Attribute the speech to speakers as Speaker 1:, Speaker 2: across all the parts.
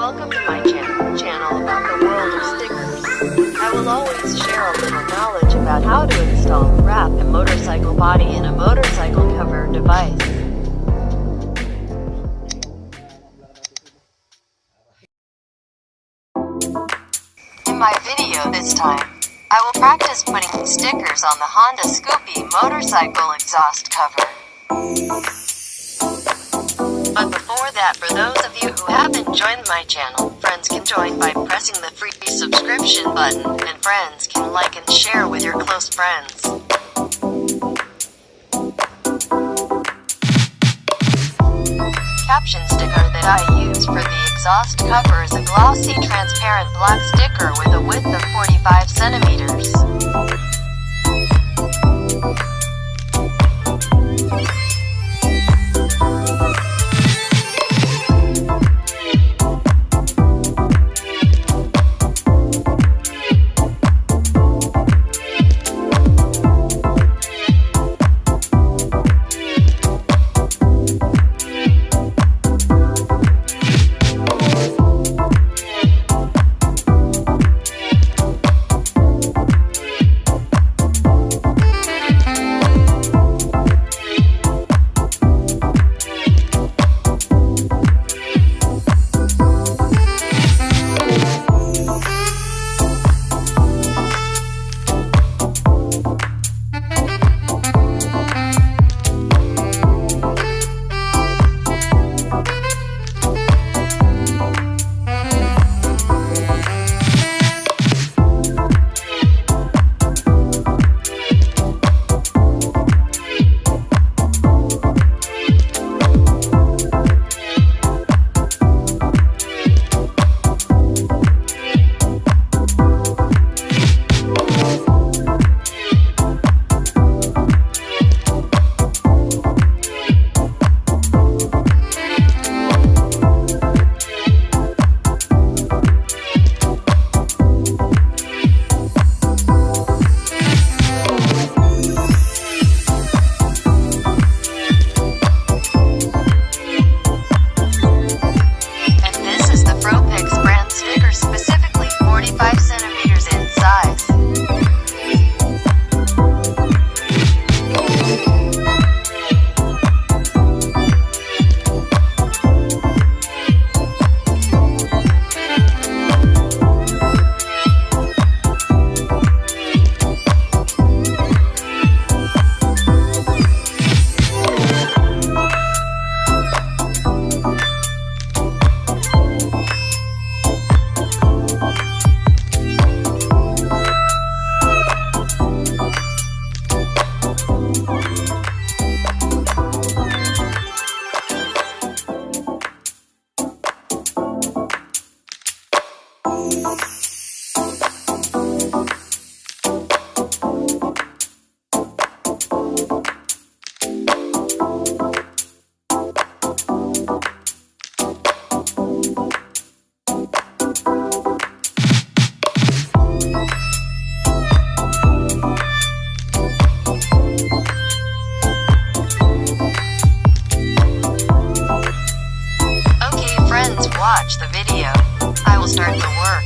Speaker 1: Welcome to my channel about the world of stickers. I will always share a little knowledge about how to install, wrap a motorcycle body in a motorcycle cover device. In my video this time, I will practice putting stickers on the Honda Scoopy motorcycle exhaust cover. But before that, for those of you who haven't joined my channel, friends can join by pressing the free subscription button, and friends can like and share with your close friends. Caption sticker that I use for the exhaust cover is a glossy transparent black sticker with a width of 45 centimeters. Watch the video. I will start the work.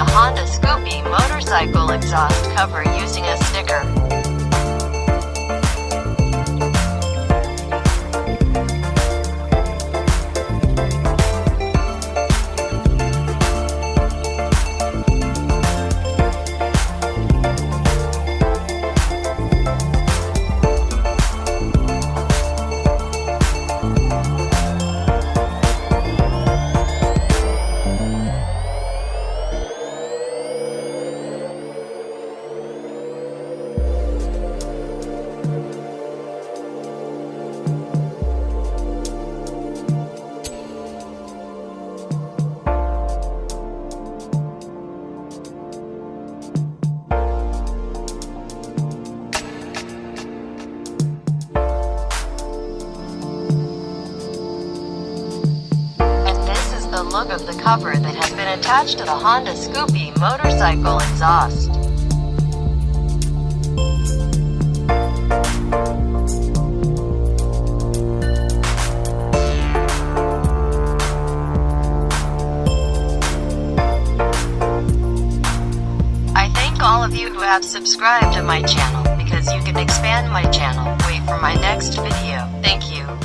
Speaker 1: the Honda Scoopy motorcycle exhaust cover using a sticker. The look of the cover that has been attached to the Honda Scoopy motorcycle exhaust. I thank all of you who have subscribed to my channel because you can expand my channel. Wait for my next video. Thank you.